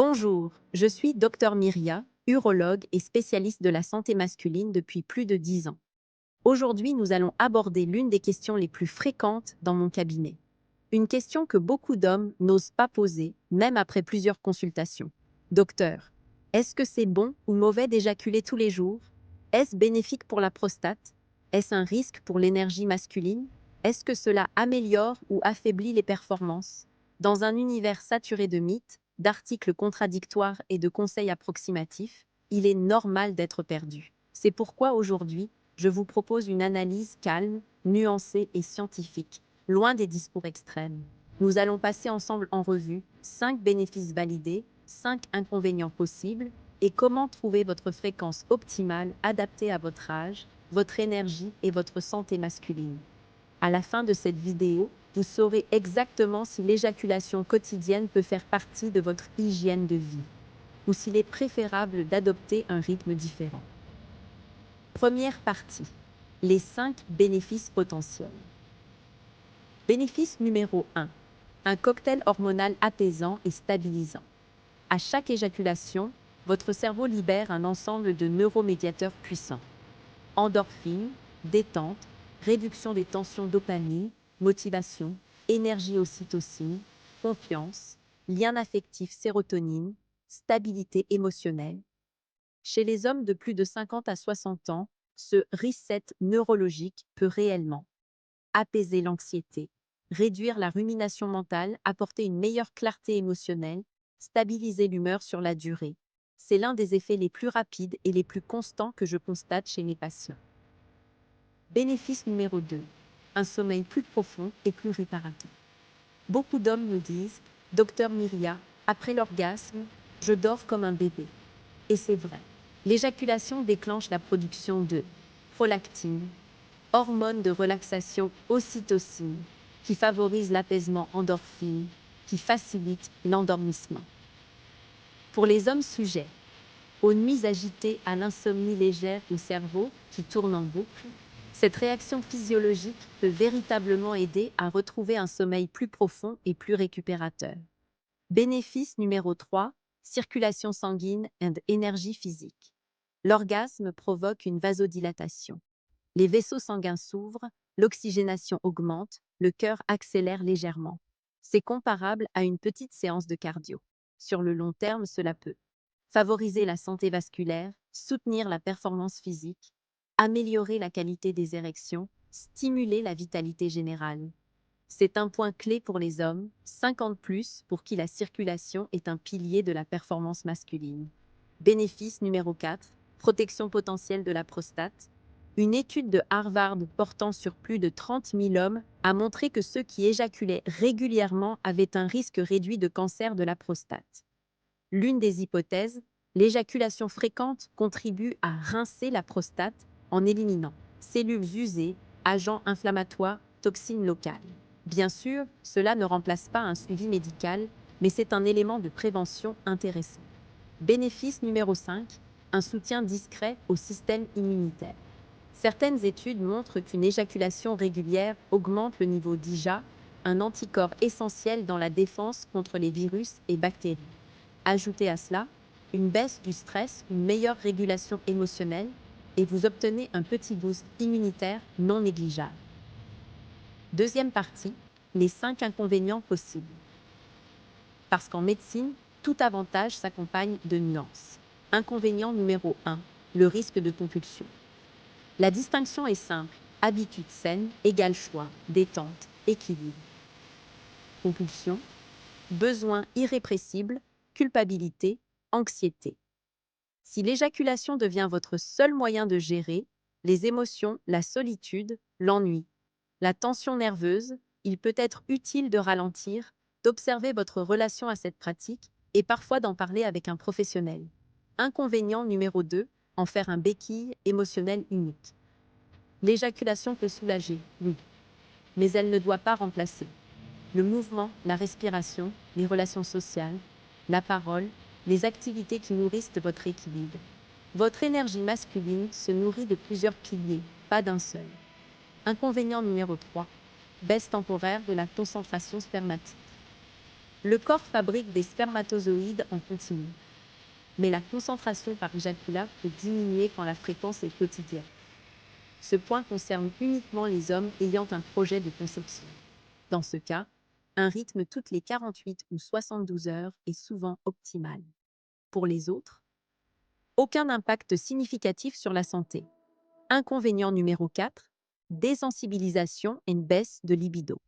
Bonjour, je suis Dr Myria, urologue et spécialiste de la santé masculine depuis plus de 10 ans. Aujourd'hui, nous allons aborder l'une des questions les plus fréquentes dans mon cabinet. Une question que beaucoup d'hommes n'osent pas poser, même après plusieurs consultations. Docteur, est-ce que c'est bon ou mauvais d'éjaculer tous les jours? Est-ce bénéfique pour la prostate? Est-ce un risque pour l'énergie masculine? Est-ce que cela améliore ou affaiblit les performances? Dans un univers saturé de mythes, d'articles contradictoires et de conseils approximatifs, il est normal d'être perdu. C'est pourquoi aujourd'hui, je vous propose une analyse calme, nuancée et scientifique, loin des discours extrêmes. Nous allons passer ensemble en revue 5 bénéfices validés, 5 inconvénients possibles et comment trouver votre fréquence optimale adaptée à votre âge, votre énergie et votre santé masculine. À la fin de cette vidéo, vous saurez exactement si l'éjaculation quotidienne peut faire partie de votre hygiène de vie ou s'il est préférable d'adopter un rythme différent. Première partie. Les 5 bénéfices potentiels. Bénéfice numéro 1. Un cocktail hormonal apaisant et stabilisant. À chaque éjaculation, votre cerveau libère un ensemble de neuromédiateurs puissants. Endorphines, détente, réduction des tensions dopamine, motivation, énergie ocytocine, confiance, lien affectif sérotonine, stabilité émotionnelle. Chez les hommes de plus de 50 à 60 ans, ce reset neurologique peut réellement apaiser l'anxiété, réduire la rumination mentale, apporter une meilleure clarté émotionnelle, stabiliser l'humeur sur la durée. C'est l'un des effets les plus rapides et les plus constants que je constate chez mes patients. Bénéfice numéro 2. Un sommeil plus profond et plus réparateur. Beaucoup d'hommes me disent « Docteur Myria, après l'orgasme, je dors comme un bébé ». Et c'est vrai. L'éjaculation déclenche la production de prolactine, hormone de relaxation ocytocine, qui favorise l'apaisement endorphine, qui facilite l'endormissement. Pour les hommes sujets aux nuits agitées, à l'insomnie légère, au cerveau qui tourne en boucle, cette réaction physiologique peut véritablement aider à retrouver un sommeil plus profond et plus récupérateur. Bénéfice numéro 3, circulation sanguine et énergie physique. L'orgasme provoque une vasodilatation. Les vaisseaux sanguins s'ouvrent, l'oxygénation augmente, le cœur accélère légèrement. C'est comparable à une petite séance de cardio. Sur le long terme, cela peut favoriser la santé vasculaire, soutenir la performance physique, améliorer la qualité des érections, stimuler la vitalité générale. C'est un point clé pour les hommes, 50+, pour qui la circulation est un pilier de la performance masculine. Bénéfice numéro 4, protection potentielle de la prostate. Une étude de Harvard portant sur plus de 30 000 hommes a montré que ceux qui éjaculaient régulièrement avaient un risque réduit de cancer de la prostate. L'une des hypothèses, l'éjaculation fréquente contribue à rincer la prostate en éliminant cellules usées, agents inflammatoires, toxines locales. Bien sûr, cela ne remplace pas un suivi médical, mais c'est un élément de prévention intéressant. Bénéfice numéro 5, un soutien discret au système immunitaire. Certaines études montrent qu'une éjaculation régulière augmente le niveau d'IgA, un anticorps essentiel dans la défense contre les virus et bactéries. Ajoutez à cela une baisse du stress, une meilleure régulation émotionnelle et vous obtenez un petit boost immunitaire non négligeable. Deuxième partie, les 5 inconvénients possibles. Parce qu'en médecine, tout avantage s'accompagne de nuances. Inconvénient numéro 1, le risque de compulsion. La distinction est simple, habitude saine égale choix, détente, équilibre. Compulsion, besoin irrépressible, culpabilité, anxiété. Si l'éjaculation devient votre seul moyen de gérer les émotions, la solitude, l'ennui, la tension nerveuse, il peut être utile de ralentir, d'observer votre relation à cette pratique et parfois d'en parler avec un professionnel. Inconvénient numéro 2, en faire un béquille émotionnel unique. L'éjaculation peut soulager, oui, mais elle ne doit pas remplacer. Le mouvement, la respiration, les relations sociales, la parole, les activités qui nourrissent votre équilibre. Votre énergie masculine se nourrit de plusieurs piliers, pas d'un seul. Inconvénient numéro 3, baisse temporaire de la concentration spermatique. Le corps fabrique des spermatozoïdes en continu, mais la concentration par éjaculat peut diminuer quand la fréquence est quotidienne. Ce point concerne uniquement les hommes ayant un projet de conception. Dans ce cas, un rythme toutes les 48 ou 72 heures est souvent optimal. Pour les autres, aucun impact significatif sur la santé. Inconvénient numéro 4, désensibilisation et une baisse de libido.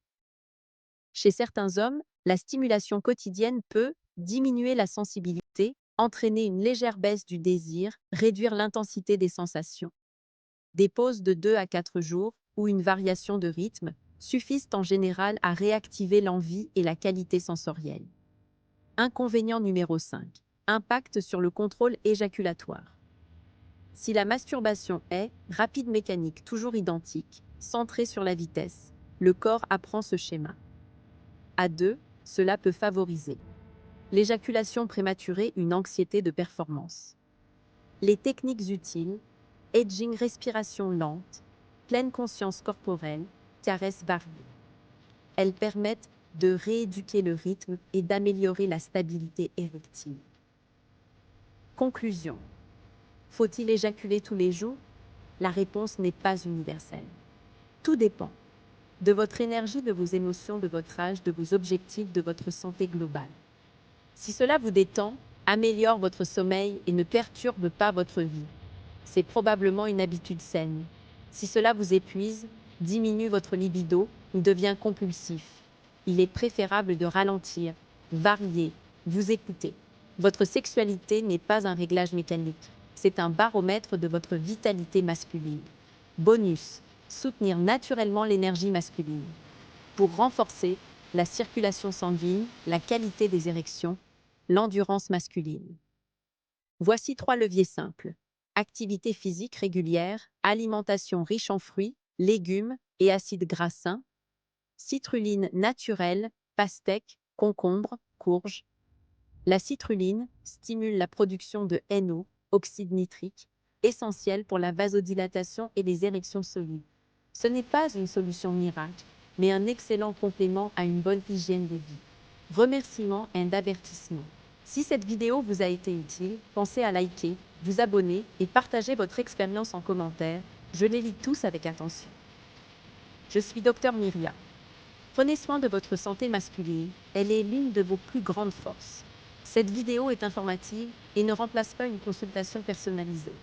Chez certains hommes, la stimulation quotidienne peut diminuer la sensibilité, entraîner une légère baisse du désir, réduire l'intensité des sensations. Des pauses de 2 à 4 jours ou une variation de rythme suffisent en général à réactiver l'envie et la qualité sensorielle. Inconvénient numéro 5. Impact sur le contrôle éjaculatoire. Si la masturbation est rapide mécanique toujours identique, centrée sur la vitesse, le corps apprend ce schéma. À deux, cela peut favoriser l'éjaculation prématurée, une anxiété de performance. Les techniques utiles, edging, respiration lente, pleine conscience corporelle, caresses variées. Elles permettent de rééduquer le rythme et d'améliorer la stabilité érectile. Conclusion. Faut-il éjaculer tous les jours? La réponse n'est pas universelle. Tout dépend de votre énergie, de vos émotions, de votre âge, de vos objectifs, de votre santé globale. Si cela vous détend, améliore votre sommeil et ne perturbe pas votre vie, c'est probablement une habitude saine. Si cela vous épuise, diminue votre libido ou devient compulsif, il est préférable de ralentir, varier, vous écouter. Votre sexualité n'est pas un réglage mécanique, c'est un baromètre de votre vitalité masculine. Bonus, soutenir naturellement l'énergie masculine. Pour renforcer la circulation sanguine, la qualité des érections, l'endurance masculine. Voici 3 leviers simples. Activité physique régulière, alimentation riche en fruits, légumes et acides gras sains, citrulline naturelle, pastèque, concombre, courge. La citrulline stimule la production de NO, oxyde nitrique, essentiel pour la vasodilatation et les érections solides. Ce n'est pas une solution miracle, mais un excellent complément à une bonne hygiène de vie. Remerciements et avertissements. Si cette vidéo vous a été utile, pensez à liker, vous abonner et partager votre expérience en commentaire. Je les lis tous avec attention. Je suis Dr Myria. Prenez soin de votre santé masculine, elle est l'une de vos plus grandes forces. Cette vidéo est informative et ne remplace pas une consultation personnalisée.